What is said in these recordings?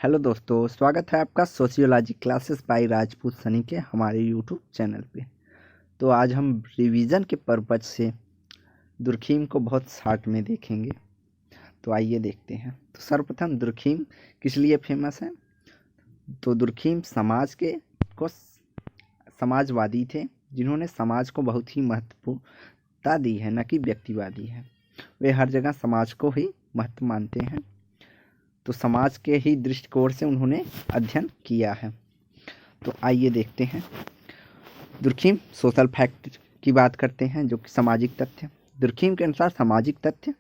Hello दोस्तों, स्वागत है आपका sociology classes bye Rajput Sunny के हमारे यूट्यूब चैनल पे। तो आज हम रिवीजन के पर्पज से दुर्खीम को बहुत शार्ट में देखेंगे। तो आइए देखते हैं। तो सर्वप्रथम दुर्खीम किस लिए फेमस है? तो दुर्खीम समाजवादी थे, जिन्होंने समाज को बहुत ही महत्वपूर्णता दी है, न कि व्यक्तिवादी है। वे हर जगह समाज को ही महत्व मानते हैं, तो समाज के ही दृष्टिकोण से उन्होंने अध्ययन किया है। तो आइए देखते हैं। दुर्खीम सोशल फैक्ट की बात करते हैं, जो कि सामाजिक तथ्य। दुर्खीम के अनुसार सामाजिक तथ्य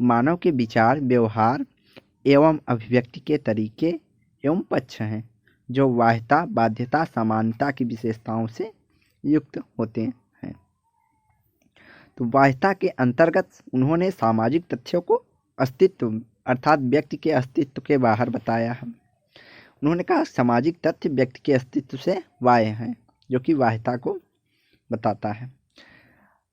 मानव के विचार, व्यवहार एवं अभिव्यक्ति के तरीके एवं पक्ष हैं, जो बाह्यता, बाध्यता, समानता की विशेषताओं से युक्त होते हैं। तो बाह्यता के अंतर्गत उन्होंने सामाजिक तथ्यों को अस्तित्व अर्थात व्यक्ति के अस्तित्व के बाहर बताया है। उन्होंने कहा सामाजिक तथ्य व्यक्ति के अस्तित्व से बाह्य हैं, जो कि बाह्यता को बताता है।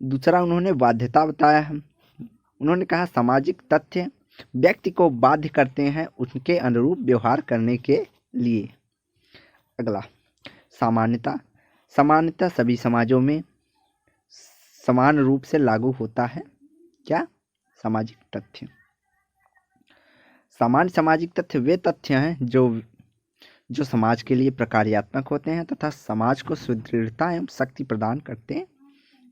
दूसरा उन्होंने बाध्यता बताया है। उन्होंने कहा सामाजिक तथ्य व्यक्ति को बाध्य करते हैं उनके अनुरूप व्यवहार करने के लिए। अगला समानता। समानता सभी समाजों में समान रूप से लागू होता है। क्या? सामाजिक तथ्य। सामान्य सामाजिक तथ्य वे तथ्य हैं जो समाज के लिए प्रकार्यात्मक होते हैं तथा समाज को सुदृढ़ता एवं शक्ति प्रदान करते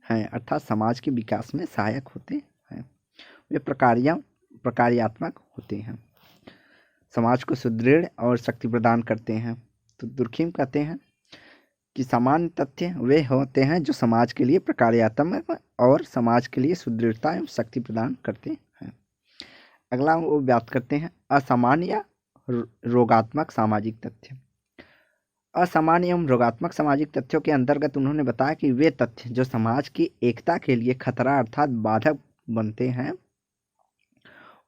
हैं, अर्थात समाज के विकास में सहायक होते हैं। वे प्रकार्यात्मक होते हैं, समाज को सुदृढ़ और शक्ति प्रदान करते हैं। तो दुर्खीम कहते हैं कि सामान्य तथ्य वे होते हैं जो समाज के लिए प्रकार्यात्मक और समाज के लिए सुदृढ़ता एवं शक्ति प्रदान करते हैं। अगला वो बात करते हैं असामान्य या रोगात्मक सामाजिक तथ्य। असामान्य एवं रोगात्मक सामाजिक तथ्यों के अंतर्गत उन्होंने बताया कि वे तथ्य जो समाज की एकता के लिए खतरा अर्थात बाधक बनते हैं,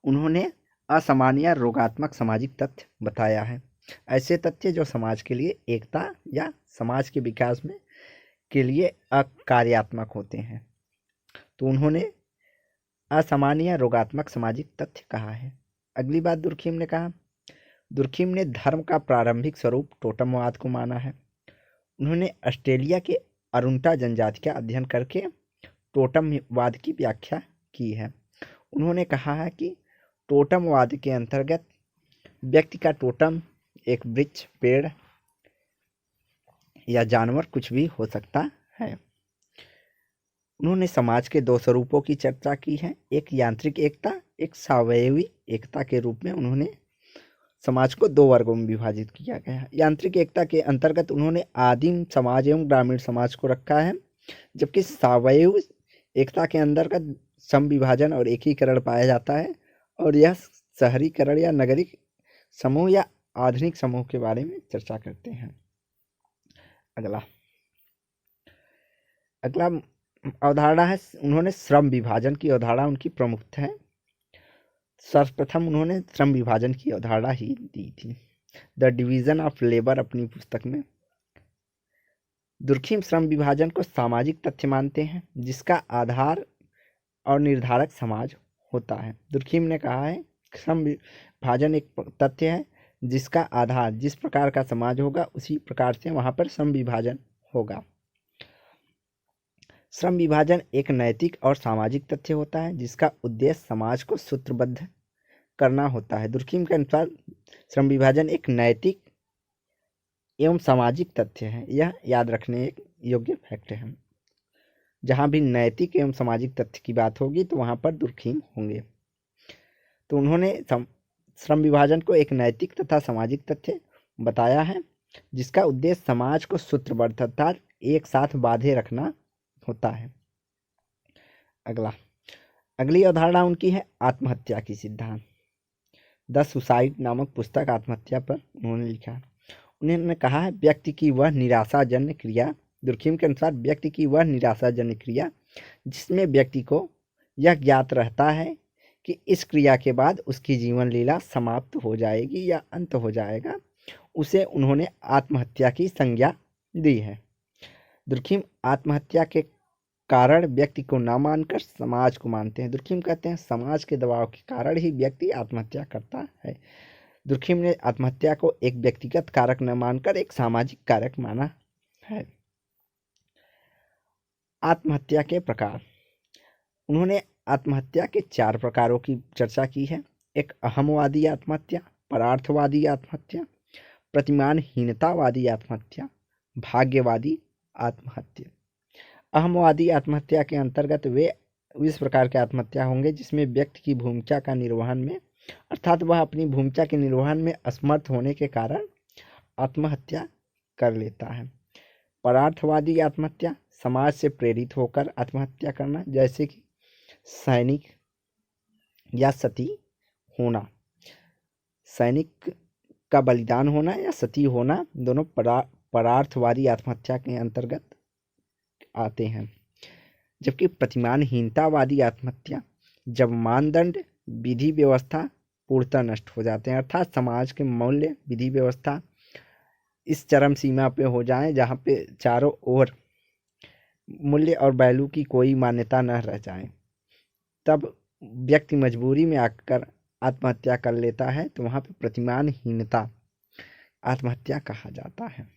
उन्होंने असामान्य या रोगात्मक सामाजिक तथ्य बताया है। ऐसे तथ्य जो समाज के लिए एकता या समाज के विकास में के लिए अकार्यात्मक होते हैं, तो उन्होंने असामान्य या रोगात्मक सामाजिक तथ्य कहा है। अगली बात दुर्खीम ने कहा, दुर्खीम ने धर्म का प्रारंभिक स्वरूप टोटमवाद को माना है। उन्होंने ऑस्ट्रेलिया के अरुंटा जनजाति का अध्ययन करके टोटमवाद की व्याख्या की है। उन्होंने कहा है कि टोटमवाद के अंतर्गत व्यक्ति का टोटम एक वृक्ष, पेड़ या जानवर कुछ भी हो सकता है। उन्होंने समाज के दो स्वरूपों की चर्चा की है, एक यांत्रिक एकता, एक सावयवी एकता के रूप में उन्होंने समाज को दो वर्गों में विभाजित किया गया है। यांत्रिक एकता के अंतर्गत उन्होंने आदिम समाज एवं ग्रामीण समाज को रखा है, जबकि सावयव एकता के अंतर्गत समविभाजन और एकीकरण पाया जाता है, और यह शहरीकरण या नगरीय समूह या आधुनिक समूह के बारे में चर्चा करते हैं। अगला अवधारणा है, उन्होंने श्रम विभाजन की अवधारणा उनकी प्रमुख है। सर्वप्रथम उन्होंने श्रम विभाजन की अवधारणा ही दी थी, द डिवीजन ऑफ लेबर, अपनी पुस्तक में। दुर्खीम श्रम विभाजन को सामाजिक तथ्य मानते हैं, जिसका आधार और निर्धारक समाज होता है। दुर्खीम ने कहा है श्रम विभाजन एक तथ्य है जिसका आधार जिस प्रकार का समाज होगा उसी प्रकार से वहां पर श्रम विभाजन होगा। श्रम विभाजन एक नैतिक और सामाजिक तथ्य होता है, जिसका उद्देश्य समाज को सूत्रबद्ध करना होता है। दुर्खीम के अनुसार श्रम विभाजन एक नैतिक एवं सामाजिक तथ्य है। यह याद रखने एक योग्य फैक्ट है। जहां भी नैतिक एवं सामाजिक तथ्य की बात होगी तो वहां पर दुर्खीम होंगे। तो उन्होंने श्रम विभाजन को एक नैतिक तथा सामाजिक तथ्य बताया है, जिसका उद्देश्य समाज को सूत्रबद्ध अर्थात एक साथ बांधे रखना होता है। अगली अवधारणा उनकी है आत्महत्या की सिद्धांत। द सुसाइड नामक पुस्तक आत्महत्या पर उन्होंने लिखा। उन्होंने कहा है व्यक्ति की वह निराशाजन्य क्रिया, दुर्खीम के अनुसार व्यक्ति की वह निराशाजन्य क्रिया जिसमें व्यक्ति को यह ज्ञात रहता है कि इस क्रिया के बाद उसकी जीवन लीला समाप्त हो जाएगी या अंत हो जाएगा, उसे उन्होंने आत्महत्या की संज्ञा दी है। दुर्खीम आत्महत्या के कारण व्यक्ति को न मानकर समाज को मानते हैं। दुर्खीम कहते हैं समाज के दबाव के कारण ही व्यक्ति आत्महत्या करता है। दुर्खिम ने आत्महत्या को एक व्यक्तिगत कारक न मानकर एक सामाजिक कारक माना है। आत्महत्या के प्रकार। उन्होंने आत्महत्या के 4 प्रकारों की चर्चा की है। एक अहमवादी आत्महत्या, परार्थवादी आत्महत्या, प्रतिमानहीनतावादी आत्महत्या, भाग्यवादी आत्महत्या। अहमवादी आत्महत्या के अंतर्गत वे इस प्रकार के आत्महत्या होंगे जिसमें व्यक्ति की भूमिका का निर्वहन में अर्थात वह अपनी भूमिका के निर्वहन में असमर्थ होने के कारण आत्महत्या कर लेता है। परार्थवादी आत्महत्या, समाज से प्रेरित होकर आत्महत्या करना, जैसे कि सैनिक या सती होना। सैनिक का बलिदान होना या सती होना दोनों परार्थवादी आत्महत्या के अंतर्गत आते हैं। जबकि प्रतिमानहीनतावादी आत्महत्या, जब मानदंड, विधि व्यवस्था पूर्णतः नष्ट हो जाते हैं, अर्थात समाज के मूल्य, विधि व्यवस्था इस चरम सीमा पे हो जाए जहाँ पे चारों ओर मूल्य और वैल्यू की कोई मान्यता न रह जाए, तब व्यक्ति मजबूरी में आकर आत्महत्या कर लेता है, तो वहाँ पे प्रतिमानहीनता आत्महत्या कहा जाता है।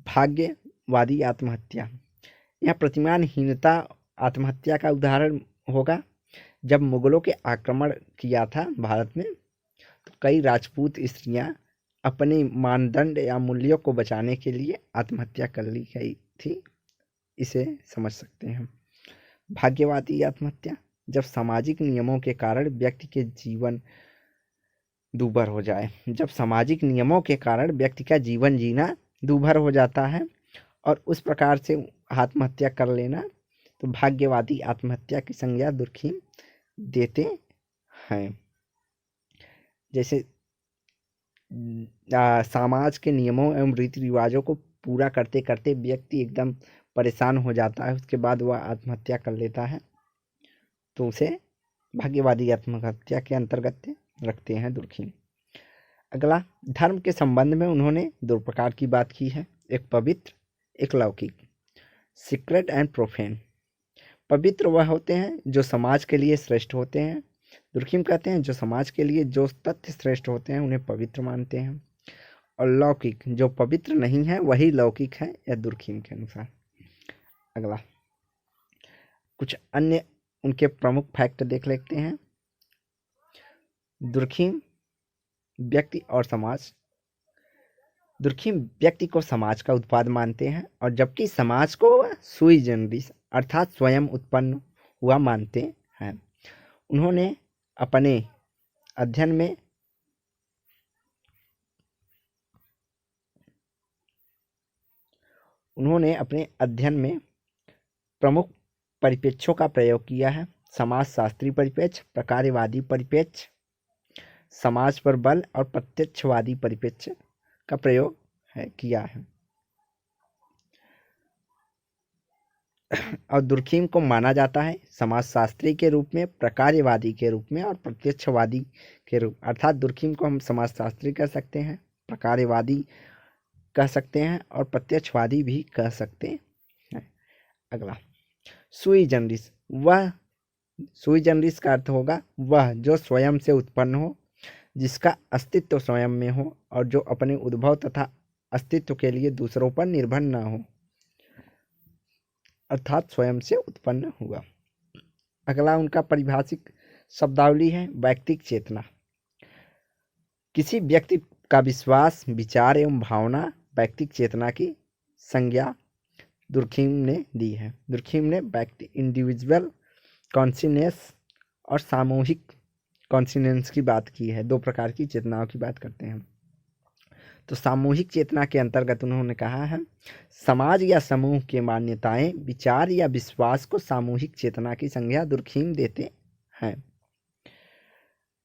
भाग्यवादी आत्महत्या, यह प्रतिमानहीनता आत्महत्या का उदाहरण होगा। जब मुगलों के आक्रमण किया था भारत में, तो कई राजपूत स्त्रियां अपने मानदंड या मूल्यों को बचाने के लिए आत्महत्या कर ली गई थी, इसे समझ सकते हैं। भाग्यवादी आत्महत्या, जब सामाजिक नियमों के कारण व्यक्ति के जीवन दूभर हो जाए, जब सामाजिक नियमों के कारण व्यक्ति का जीवन जीना दूभर हो जाता है और उस प्रकार से आत्महत्या कर लेना, तो भाग्यवादी आत्महत्या की संज्ञा दुर्खिम देते हैं। जैसे समाज के नियमों एवं रीति रिवाजों को पूरा करते करते व्यक्ति एकदम परेशान हो जाता है, उसके बाद वह आत्महत्या कर लेता है, तो उसे भाग्यवादी आत्महत्या के अंतर्गत रखते हैं दुर्खिम। अगला, धर्म के संबंध में उन्होंने 2 प्रकार की बात की है, एक पवित्र, एक लौकिक। Secret and profane. पवित्र वह होते हैं जो समाज के लिए श्रेष्ठ होते हैं। दुर्खिम कहते हैं जो समाज के लिए जो तथ्य श्रेष्ठ होते हैं उन्हें पवित्र मानते हैं। और लौकिक, जो पवित्र नहीं है वही लौकिक है, या दुर्खिम के अनुसार। अगला, कुछ अन्य उनके प्रमुख फैक्ट देख लेते हैं। दुर्खिम व्यक्ति और समाज। दुर्खिम व्यक्ति को समाज का उत्पाद मानते हैं, और जबकि समाज को वह सुई जनरिस अर्थात स्वयं उत्पन्न हुआ मानते हैं। उन्होंने अपने अध्ययन में प्रमुख परिप्रेक्ष्यों का प्रयोग किया है। समाजशास्त्री परिप्रेक्ष्य, प्रकार्यवादी परिप्रेक्ष्य, समाज पर बल और प्रत्यक्षवादी परिप्रेक्ष्य का प्रयोग किया है। और दुर्खिम को माना जाता है समाजशास्त्री के रूप में, प्रकार्यवादी के रूप में और प्रत्यक्षवादी के रूप, अर्थात दुर्खिम को हम समाजशास्त्री कह सकते हैं, प्रकार्यवादी कह सकते हैं और प्रत्यक्षवादी भी कह सकते हैं। अगला, सुई जनरिस। वह सुई जनरिस का अर्थ होगा वह जो स्वयं से उत्पन्न हो, जिसका अस्तित्व स्वयं में हो और जो अपने उद्भव तथा अस्तित्व के लिए दूसरों पर निर्भर न हो, अर्थात स्वयं से उत्पन्न हुआ। अगला उनका परिभाषिक शब्दावली है वैयक्तिक चेतना। किसी व्यक्ति का विश्वास, विचार एवं भावना वैयक्तिक चेतना की संज्ञा दुर्खिम ने दी है। दुर्खिम ने व्यक्ति इंडिविजुअल कॉन्शियसनेस और सामूहिक कॉन्शियसनेस की बात की है। 2 प्रकार की चेतनाओं की बात करते हैं। तो सामूहिक चेतना के अंतर्गत उन्होंने कहा है समाज या समूह के मान्यताएं, विचार या विश्वास को सामूहिक चेतना की संज्ञा दुर्खिम देते हैं।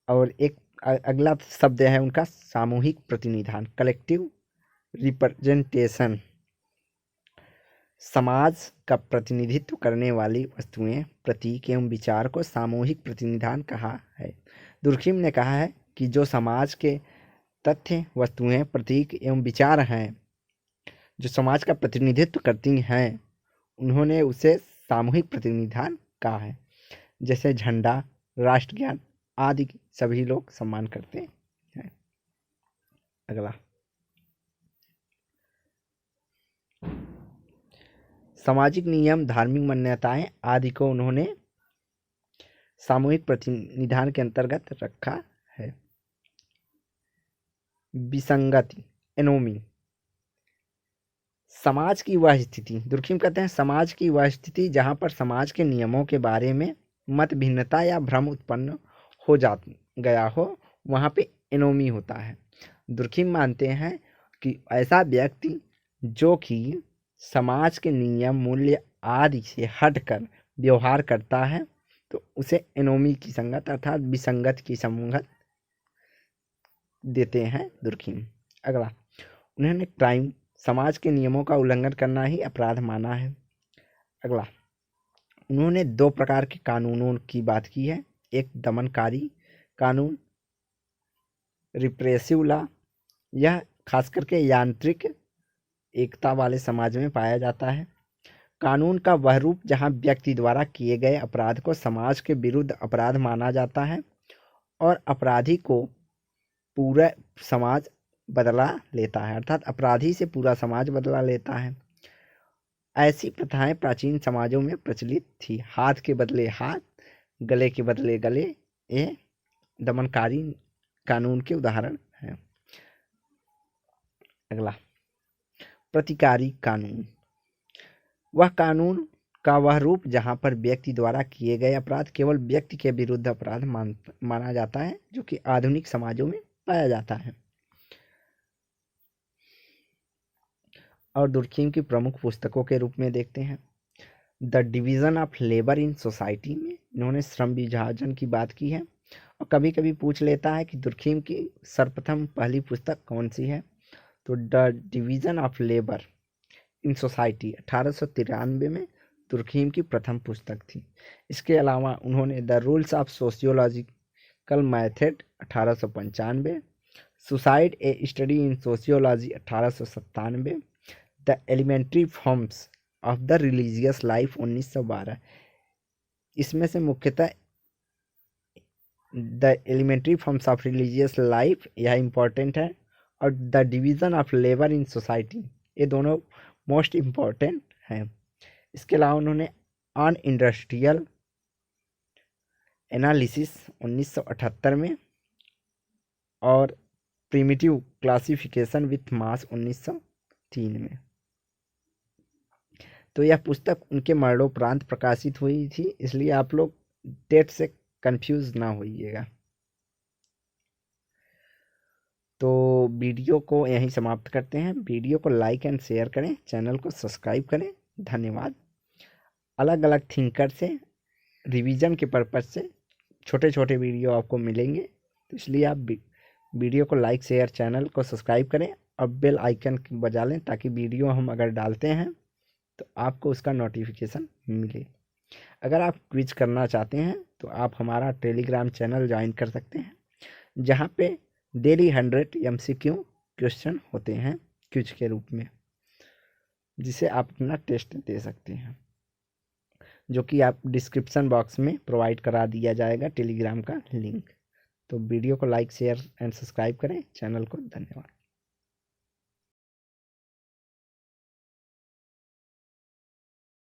और एक अगला शब्द है उनका सामूहिक प्रतिनिधान, कलेक्टिव रिप्रेजेंटेशन। समाज का प्रतिनिधित्व करने वाली वस्तुएं, प्रतीक एवं विचार को सामूहिक प्रतिनिधान कहा है। दुर्खिम ने कहा है कि जो समाज के तथ्य, वस्तुएं, प्रतीक एवं विचार हैं, जो समाज का प्रतिनिधित्व करती हैं, उन्होंने उसे सामूहिक प्रतिनिधान कहा है। जैसे झंडा, राष्ट्रज्ञान आदि सभी लोग सम्मान करते अगला, सामाजिक नियम, धार्मिक मान्यताएं आदि को उन्होंने सामूहिक प्रतिनिधान के अंतर्गत रखा है। विसंगति, एनोमी, समाज की वह स्थिति, दुर्खिम कहते हैं समाज की वह स्थिति जहां पर समाज के नियमों के बारे में मत भिन्नता या भ्रम उत्पन्न हो जा गया हो, वहां पे एनोमी होता है। दुर्खिम मानते हैं कि ऐसा व्यक्ति जो कि समाज के नियम, मूल्य आदि से हटकर व्यवहार करता है तो उसे एनोमी की संगत अर्थात विसंगत की संगत देते हैं दुर्खिम। अगला, उन्होंने क्राइम, समाज के नियमों का उल्लंघन करना ही अपराध माना है। अगला, उन्होंने दो प्रकार के कानूनों की बात की है, एक दमनकारी कानून, रिप्रेसिव लॉ, यह खास करके यांत्रिक एकता वाले समाज में पाया जाता है। कानून का वह रूप जहां व्यक्ति द्वारा किए गए अपराध को समाज के विरुद्ध अपराध माना जाता है और अपराधी को पूरा समाज बदला लेता है, अर्थात अपराधी से पूरा समाज बदला लेता है। ऐसी प्रथाएं प्राचीन समाजों में प्रचलित थी। हाथ के बदले हाथ, गले के बदले गले, ये दमनकारी कानून के उदाहरण हैं। अगला, प्रतिकारी कानून, वह कानून का वह रूप जहां पर व्यक्ति द्वारा किए गए अपराध केवल व्यक्ति के विरुद्ध अपराध माना जाता है, जो कि आधुनिक समाजों में पाया जाता है। और दुर्खिम की प्रमुख पुस्तकों के रूप में देखते हैं the division of labour in society, में इन्होंने श्रम विभाजन की बात की है। और कभी कभी पूछ लेता है कि दुर्खिम की सर्वप्रथम पहली पुस्तक कौन सी है, तो the division of labour in society 1893 में दुर्खिम की प्रथम पुस्तक थी। इसके अलावा उन्होंने the rules of sociological method 1895, suicide a study in sociology 1897, the elementary forms of the religious life 1912, इसमें से मुख्यतः the elementary forms of religious life यह इम्पॉर्टेंट है, और the division of labour in society, ये दोनों मोस्ट इम्पॉर्टेंट हैं। इसके अलावा उन्होंने ऑन इंडस्ट्रियल एनालिसिस 1978 में और प्रिमिटिव क्लासिफिकेशन विथ मास 1903 में। तो यह पुस्तक उनके मरणोपरांत प्रकाशित हुई थी, इसलिए आप लोग डेट से कंफ्यूज ना होइएगा। तो वीडियो को यहीं समाप्त करते हैं। वीडियो को लाइक एंड शेयर करें, चैनल को सब्सक्राइब करें। धन्यवाद। अलग अलग थिंकर से रिवीजन के पर्पज़ से छोटे छोटे वीडियो आपको मिलेंगे, तो इसलिए आप वीडियो को लाइक शेयर, चैनल को सब्सक्राइब करें और बेल आइकन बजा लें, ताकि वीडियो हम अगर डालते हैं तो आपको उसका नोटिफिकेशन मिले। अगर आप क्विज करना चाहते हैं तो आप हमारा टेलीग्राम चैनल ज्वाइन कर सकते हैं, जहां पे डेली 100 MCQ क्वेश्चन होते हैं क्विज के रूप में, जिसे आप अपना टेस्ट दे सकते हैं, जो कि आप डिस्क्रिप्शन बॉक्स में प्रोवाइड करा दिया जाएगा टेलीग्राम का लिंक। तो वीडियो को लाइक शेयर एंड सब्सक्राइब करें, चैनल को। धन्यवाद।